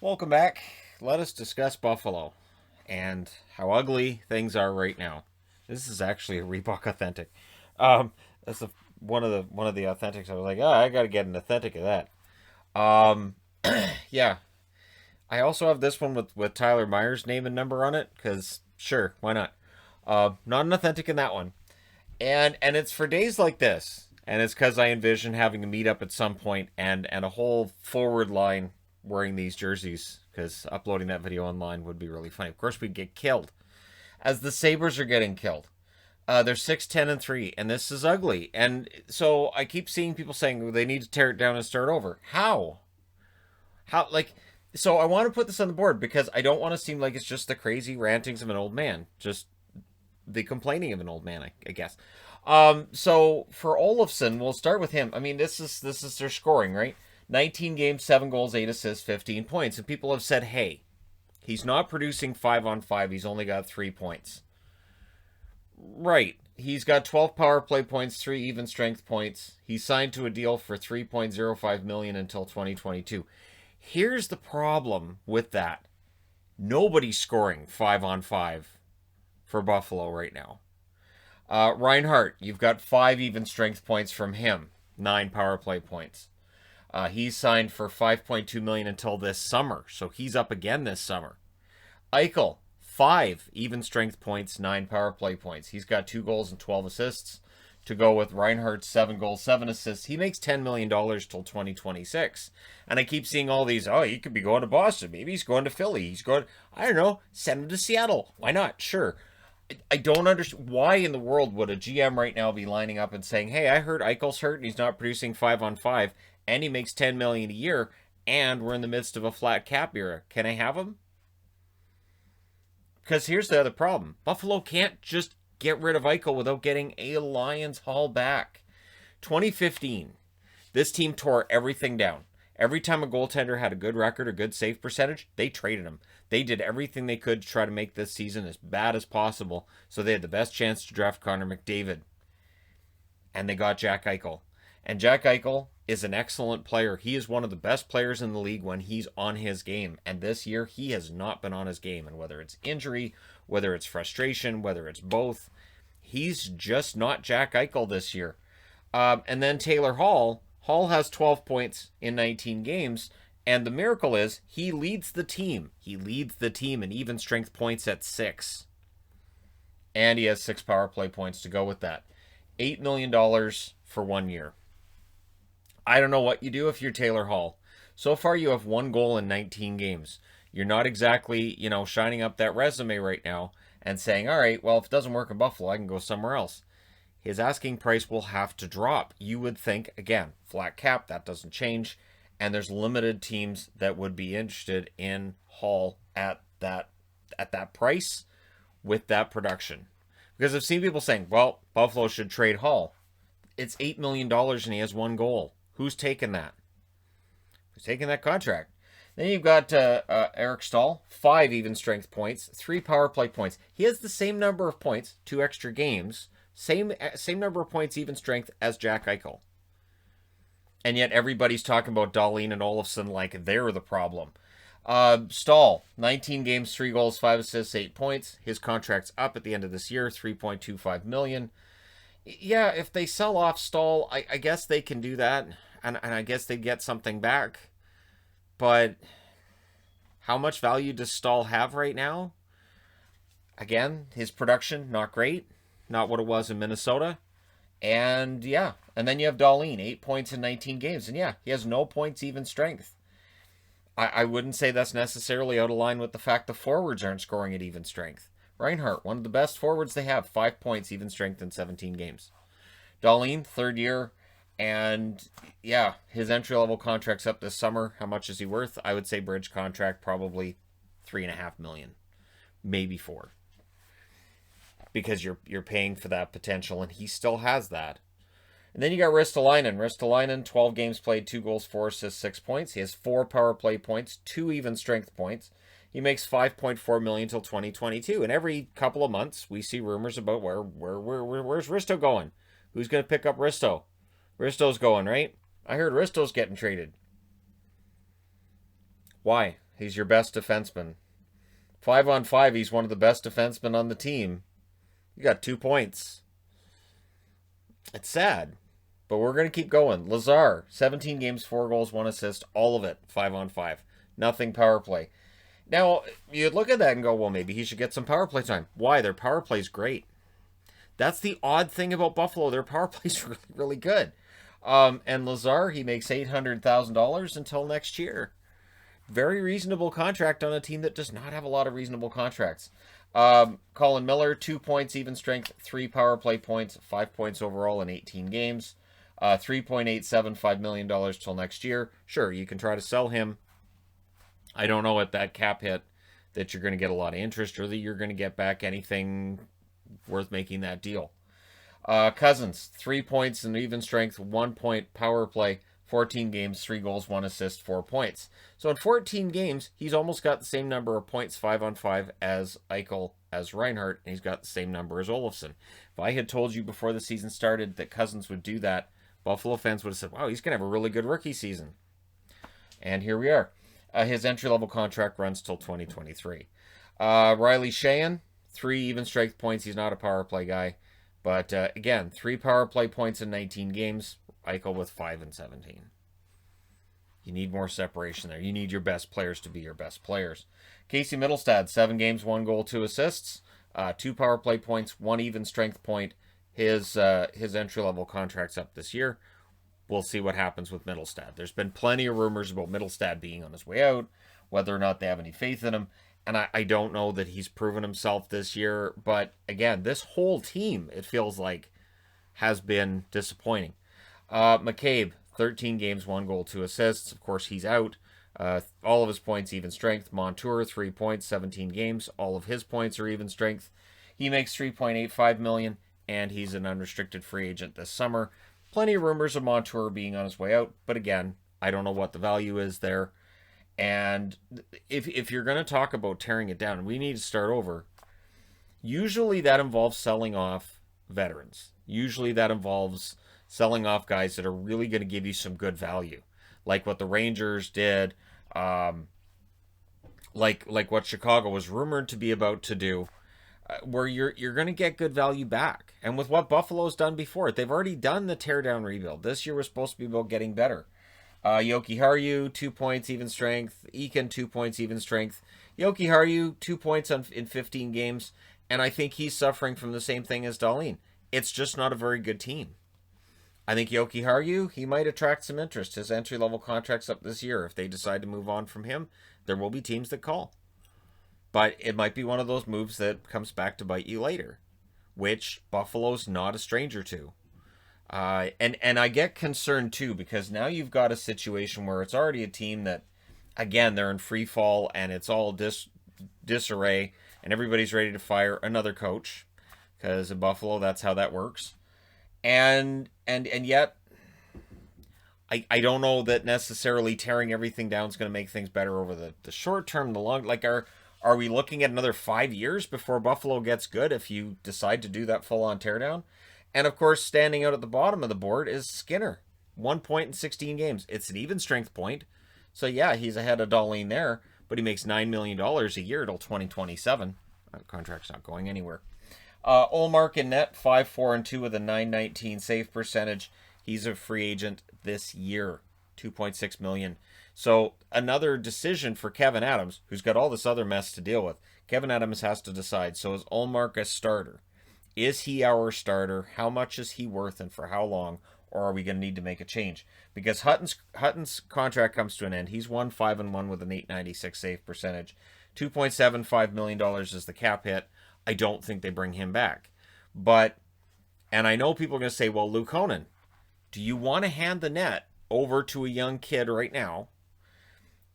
Welcome back. Let us discuss Buffalo and how ugly things are right now. This is actually a Reebok authentic. That's one of the authentics. I was like, I got to get an authentic of that. Um, yeah. I also have this one with Tyler Myers' name and number on it because sure, why not? Not an authentic in that one, and it's for days like this, and it's because I envision having to meet up at some point and a whole forward line wearing these jerseys because uploading that video online would be really funny. Of course, we'd get killed as the Sabres are getting killed. They're 6-10-3, and this is ugly. And so I keep seeing people saying well, they need to tear it down and start over. How? How? Like, so I want to put this on the board because I don't want to seem like it's just the crazy rantings of an old man. Just the complaining of an old man, I guess. So for Olofsson, we'll start with him. I mean, this is their scoring, right? 19 games, 7 goals, 8 assists, 15 points. And people have said, hey, he's not producing 5-on-5. He's only got 3 points. Right. He's got 12 power play points, 3 even strength points. He's signed to a deal for 3.05 million until 2022. Here's the problem with that. Nobody's scoring 5-on-5 for Buffalo right now. Reinhart, you've got 5 even strength points from him, 9 power play points. He's signed for 5.2 million until this summer, so he's up again this summer. Eichel, 5 even strength points, 9 power play points. He's got 2 goals and 12 assists to go with Reinhardt's 7 goals, 7 assists. He makes $10 million till 2026. And I keep seeing all these, he could be going to Boston. Maybe he's going to Philly. He's going, I don't know, send him to Seattle. Why not? Sure. I don't understand why in the world would a GM right now be lining up and saying, "Hey, I heard Eichel's hurt and he's not producing 5-on-5, and he makes 10 million a year, and we're in the midst of a flat cap era. Can I have him?" Because here's the other problem: Buffalo can't just get rid of Eichel without getting a Lions haul back. 2015, this team tore everything down. Every time a goaltender had a good record, a good save percentage, they traded him. They did everything they could to try to make this season as bad as possible so they had the best chance to draft Connor McDavid. And they got Jack Eichel. And Jack Eichel is an excellent player. He is one of the best players in the league when he's on his game. And this year, he has not been on his game. And whether it's injury, whether it's frustration, whether it's both, he's just not Jack Eichel this year. And then Taylor Hall. Hall has 12 points in 19 games, and the miracle is he leads the team. He leads the team in even strength points at 6. And he has 6 power play points to go with that. $8 million for 1 year. I don't know what you do if you're Taylor Hall. So far, you have 1 goal in 19 games. You're not exactly, shining up that resume right now and saying, all right, well, if it doesn't work in Buffalo, I can go somewhere else. His asking price will have to drop. You would think, again, flat cap, that doesn't change. And there's limited teams that would be interested in Hall at that price with that production. Because I've seen people saying, well, Buffalo should trade Hall. It's $8 million and he has 1 goal. Who's taking that? Who's taking that contract? Then you've got Eric Stahl, 5 even strength points, 3 power play points. He has the same number of points, 2 extra games, same number of points, even strength as Jack Eichel. And yet everybody's talking about Dahlin and Olofsson like they're the problem. Stahl, 19 games, 3 goals, 5 assists, 8 points. His contract's up at the end of this year, $3.25 million. Yeah, if they sell off Stahl, I guess they can do that. And I guess they'd get something back. But how much value does Stahl have right now? Again, his production, not great. Not what it was in Minnesota. And yeah, and then you have Dahlin, 8 points in 19 games. And yeah, he has no points, even strength. I wouldn't say that's necessarily out of line with the fact the forwards aren't scoring at even strength. Reinhart, one of the best forwards they have, 5 points, even strength in 17 games. Dahlin, 3rd year. And yeah, his entry-level contract's up this summer. How much is he worth? I would say bridge contract, probably $3.5 million. Maybe 4. Because you're paying for that potential, and he still has that. And then you got Ristolainen. Ristolainen, 12 games played, 2 goals, 4 assists, 6 points. He has 4 power play points, 2 even strength points. He makes $5.4 million until 2022. And every couple of months, we see rumors about where's Risto going? Who's going to pick up Risto? Risto's going, right? I heard Risto's getting traded. Why? He's your best defenseman. 5-on-5, he's one of the best defensemen on the team. You got 2 points. It's sad, but we're going to keep going. Lazar, 17 games, 4 goals, 1 assist, all of it 5-on-5. Nothing power play. Now, you'd look at that and go, well, maybe he should get some power play time. Why? Their power play's great. That's the odd thing about Buffalo. Their power play's really, really good. And Lazar, he makes $800,000 until next year. Very reasonable contract on a team that does not have a lot of reasonable contracts. Colin Miller, 2 points, even strength, 3 power play points, 5 points overall in 18 games. $3.875 million till next year. Sure, you can try to sell him. I don't know at that cap hit that you're going to get a lot of interest or that you're going to get back anything worth making that deal. Cousins, 3 points and even strength, 1 point power play, 14 games, 3 goals, 1 assist, 4 points. So in 14 games, he's almost got the same number of points 5-on-5 as Eichel, as Reinhart, and he's got the same number as Olofsson. If I had told you before the season started that Cousins would do that, Buffalo fans would have said, wow, he's going to have a really good rookie season. And here we are. His entry-level contract runs till 2023. Riley Sheahan, 3 even strength points. He's not a power play guy. But again, 3 power play points in 19 games. Eichel with 5 and 17. You need more separation there. You need your best players to be your best players. Casey Mittelstadt, 7 games, 1 goal, 2 assists. 2 power play points, 1 even strength point. His entry-level contract's up this year. We'll see what happens with Mittelstadt. There's been plenty of rumors about Mittelstadt being on his way out, whether or not they have any faith in him. And I don't know that he's proven himself this year. But again, this whole team, it feels like, has been disappointing. McCabe, 13 games, 1 goal, 2 assists. Of course, he's out. All of his points, even strength. Montour, 3 points, 17 games. All of his points are even strength. He makes $3.85 million, and he's an unrestricted free agent this summer. Plenty of rumors of Montour being on his way out, but again, I don't know what the value is there. And if you're going to talk about tearing it down, we need to start over. Usually that involves selling off veterans. Usually that involves selling off guys that are really going to give you some good value, like what the Rangers did, like what Chicago was rumored to be about to do. Where you're going to get good value back. And with what Buffalo's done before, they've already done the teardown rebuild. This year was supposed to be about getting better. Yoki Haru, 2 points, even strength. Eakin, 2 points, even strength. Yoki Haru, 2 points in 15 games. And I think he's suffering from the same thing as Dahlin. It's just not a very good team. I think Yoki Haru, he might attract some interest. His entry-level contract's up this year. If they decide to move on from him, there will be teams that call. But it might be one of those moves that comes back to bite you later, which Buffalo's not a stranger to. And I get concerned too, because now you've got a situation where it's already a team that, again, they're in free fall and it's all disarray and everybody's ready to fire another coach, because in Buffalo, that's how that works. And yet, I don't know that necessarily tearing everything down is going to make things better over the short term, the long, like Are we looking at another 5 years before Buffalo gets good if you decide to do that full-on teardown? And, of course, standing out at the bottom of the board is Skinner. 1 point in 16 games. It's an even strength point. So, yeah, he's ahead of Dahlin there, but he makes $9 million a year till 2027. That contract's not going anywhere. Ullmark in net, 5-4-2 with a .919 save percentage. He's a free agent this year. $2.6 million. So another decision for Kevin Adams, who's got all this other mess to deal with. Kevin Adams has to decide. So is Ullmark a starter? Is he our starter? How much is he worth and for how long? Or are we going to need to make a change? Because Hutton's contract comes to an end. He's 5-1 with an .896 save percentage. $2.75 million is the cap hit. I don't think they bring him back. And I know people are going to say, well, Luke Honan, do you want to hand the net over to a young kid right now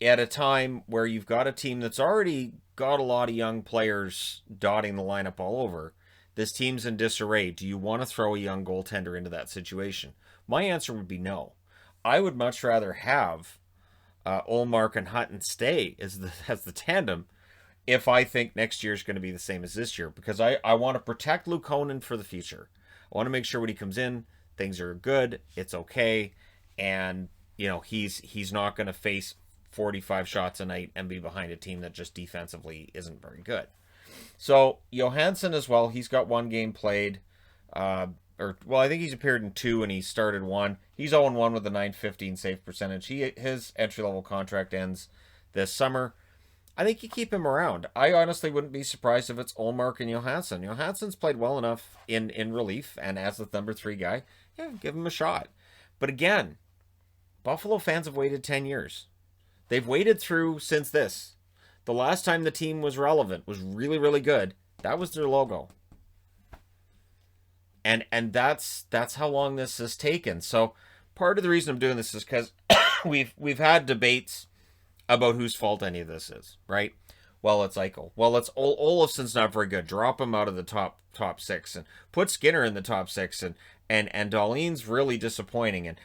at a time where you've got a team that's already got a lot of young players dotting the lineup all over? This team's in disarray. Do you want to throw a young goaltender into that situation? My answer would be no. I would much rather have Ullmark and Hutton stay as the tandem if I think next year is going to be the same as this year, because I want to protect Luke Honan for the future. I want to make sure when he comes in, things are good, it's okay, and he's not going to face 45 shots a night and be behind a team that just defensively isn't very good. So Johansson as well, he's got 1 game played. I think he's appeared in 2 and he started 1. He's 0-1 with a .915 save percentage. His entry-level contract ends this summer. I think you keep him around. I honestly wouldn't be surprised if it's Ullmark and Johansson. Johansson's played well enough in relief and as the number 3 guy. Yeah, give him a shot. But again, Buffalo fans have waited 10 years. They've waited through since this. The last time the team was relevant, was really, really good, that was their logo. And that's how long this has taken. So part of the reason I'm doing this is because we've had debates about whose fault any of this is, right? Well, it's Eichel. Well, it's Olofsson's not very good. Drop him out of the top 6 and put Skinner in the top 6 and Dahlin's really disappointing. And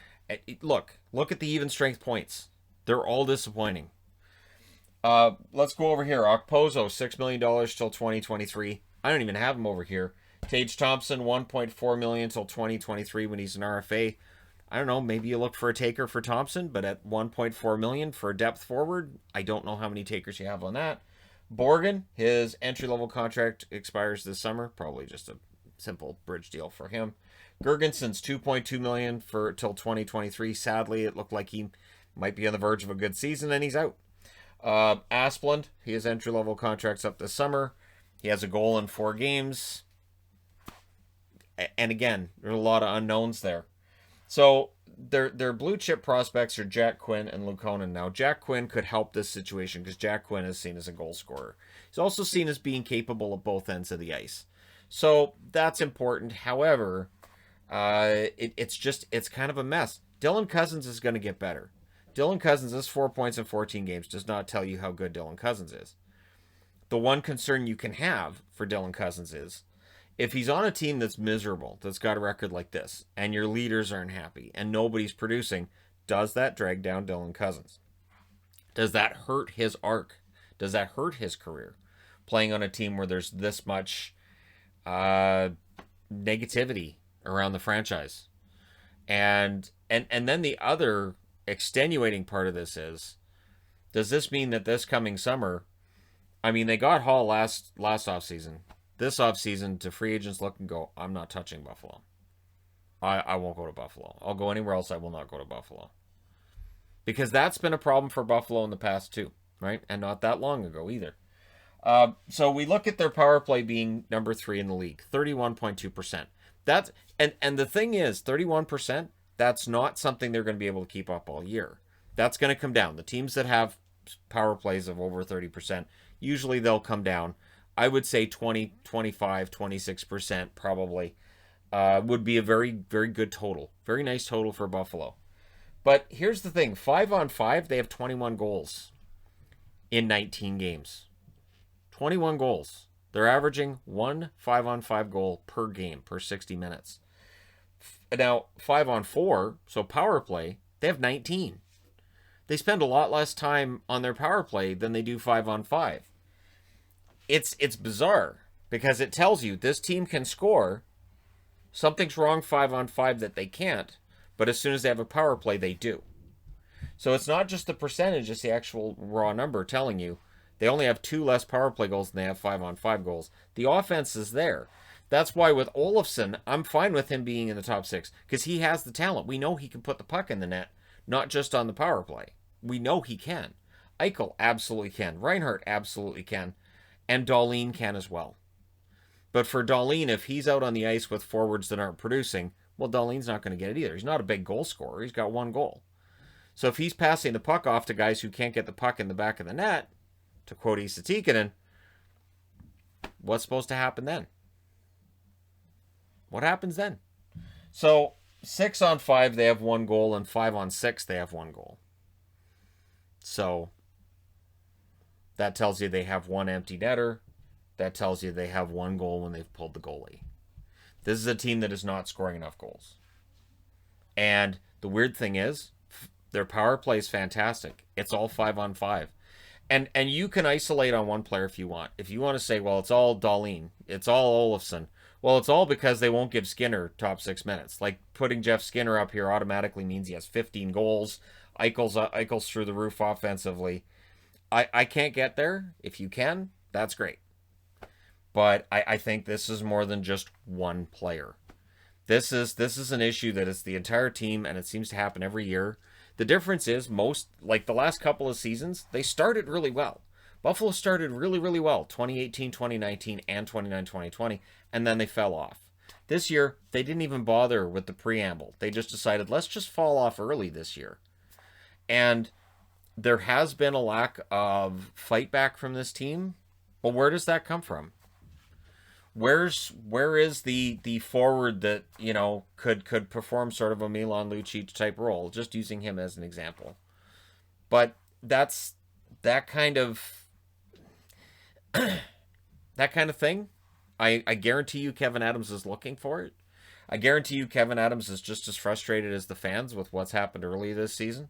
look at the even strength points. They're all disappointing. Let's go over here. Okposo, $6 million till 2023. I don't even have him over here. Tage Thompson, $1.4 million till 2023 when he's an RFA. I don't know, maybe you look for a taker for Thompson, but at $1.4 million for a depth forward, I don't know how many takers you have on that. Borgen, his entry-level contract expires this summer. Probably just a simple bridge deal for him. Gergenson's $2.2 million till 2023. Sadly, it looked like he might be on the verge of a good season, and he's out. Asplund, his entry-level contract's up this summer. He has a goal in 4 games. And again, there are a lot of unknowns there. So their blue chip prospects are Jack Quinn and Luukkonen. Now, Jack Quinn could help this situation because Jack Quinn is seen as a goal scorer. He's also seen as being capable of both ends of the ice. So that's important. However, it's kind of a mess. Dylan Cousins is going to get better. Dylan Cousins is 4 points in 14 games. Does not tell you how good Dylan Cousins is. The one concern you can have for Dylan Cousins is if he's on a team that's miserable, that's got a record like this, and your leaders aren't happy, and nobody's producing, does that drag down Dylan Cousins? Does that hurt his arc? Does that hurt his career? Playing on a team where there's this much negativity around the franchise. And then the other extenuating part of this is, does this mean that this coming summer, I mean, they got Hall last offseason. This offseason, to free agents look and go, I'm not touching Buffalo. I won't go to Buffalo. I'll go anywhere else. I will not go to Buffalo. Because that's been a problem for Buffalo in the past too, right? And not that long ago either. So we look at their power play being number 3 in the league, 31.2%. That's and the thing is, 31%, that's not something they're going to be able to keep up all year. That's going to come down. The teams that have power plays of over 30%, usually they'll come down. I would say 20, 25, 26% probably would be a very, very good total. Very nice total for Buffalo. But here's the thing. 5-on-5, they have 21 goals in 19 games. 21 goals. They're averaging 1 5-on-5 goal per game, per 60 minutes. Now, 5-on-4, so power play, they have 19. They spend a lot less time on their power play than they do 5-on-5. It's bizarre because it tells you this team can score. Something's wrong 5-on-5 that they can't, but as soon as they have a power play, they do. So it's not just the percentage, it's the actual raw number telling you they only have 2 less power play goals than they have 5-on-5 goals. The offense is there. That's why with Olofsson, I'm fine with him being in the top 6 because he has the talent. We know he can put the puck in the net, not just on the power play. We know he can. Eichel absolutely can. Reinhart absolutely can. And Dahlin can as well. But for Dahlin, if he's out on the ice with forwards that aren't producing, well, Dahlin's not going to get it either. He's not a big goal scorer. He's got 1 goal. So if he's passing the puck off to guys who can't get the puck in the back of the net, to quote Esa Tikkanen, what's supposed to happen then? What happens then? So 6-on-5, they have 1 goal, and 5-on-6, they have 1 goal. So that tells you they have 1 empty netter. That tells you they have 1 goal when they've pulled the goalie. This is a team that is not scoring enough goals. And the weird thing is, their power play is fantastic. It's all 5-on-5. And you can isolate on one player if you want. If you want to say, well, it's all Dahlin, it's all Olofsson. Well, it's all because they won't give Skinner top 6 minutes. Like, putting Jeff Skinner up here automatically means he has 15 goals, Eichel's through the roof offensively. I can't get there. If you can, that's great. But I think this is more than just one player. This is an issue that is the entire team, and it seems to happen every year. The difference is like the last couple of seasons, they started really well. Buffalo started really, really well, 2018, 2019, and 2020, and then they fell off. This year, they didn't even bother with the preamble. They just decided, let's just fall off early this year. And there has been a lack of fight back from this team. But where does that come from? Where is the forward that, could perform sort of a Milan Lucic type role? Just using him as an example. But that's that kind of thing. I guarantee you Kevin Adams is looking for it. I guarantee you Kevin Adams is just as frustrated as the fans with what's happened early this season.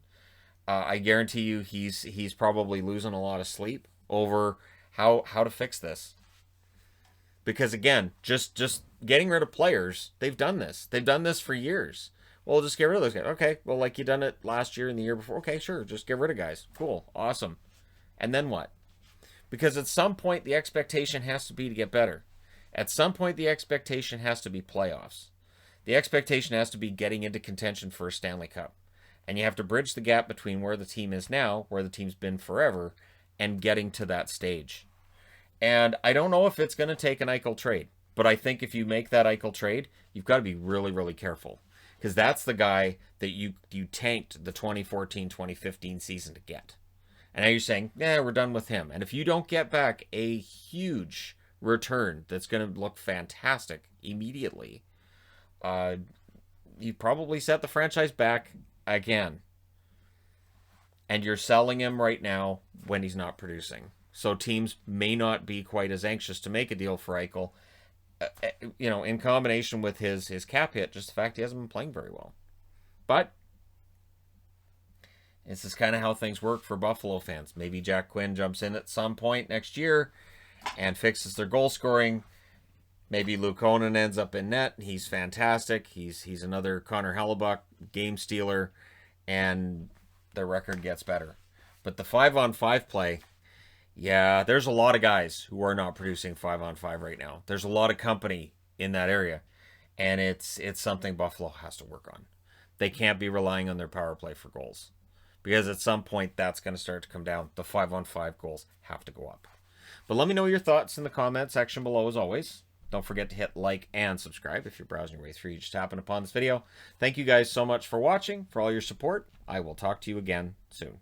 I guarantee you he's probably losing a lot of sleep over how to fix this. Because again, just getting rid of players, they've done this. They've done this for years. Well, just get rid of those guys. Okay, well, like you done it last year and the year before. Okay, sure, just get rid of guys. Cool, awesome. And then what? Because at some point, the expectation has to be to get better. At some point, the expectation has to be playoffs. The expectation has to be getting into contention for a Stanley Cup. And you have to bridge the gap between where the team is now, where the team's been forever, and getting to that stage. And I don't know if it's going to take an Eichel trade, but I think if you make that Eichel trade, you've got to be really, really careful. Because that's the guy that you tanked the 2014-2015 season to get. And now you're saying, yeah, we're done with him. And if you don't get back a huge return that's going to look fantastic immediately, you probably set the franchise back again. And you're selling him right now when he's not producing. So teams may not be quite as anxious to make a deal for Eichel, in combination with his cap hit, just the fact he hasn't been playing very well. But this is kind of how things work for Buffalo fans. Maybe Jack Quinn jumps in at some point next year and fixes their goal scoring. Maybe Luke Conan ends up in net. He's fantastic. He's another Connor Hellebuck game stealer, and the record gets better. But the 5-on-5 play, yeah, there's a lot of guys who are not producing 5-on-5 right now. There's a lot of company in that area, and it's something Buffalo has to work on. They can't be relying on their power play for goals, because at some point that's going to start to come down. The 5-on-5 goals have to go up. But let me know your thoughts in the comment section below as always. Don't forget to hit like and subscribe if you're browsing your way through. You just happen upon this video. Thank you guys so much for watching, for all your support. I will talk to you again soon.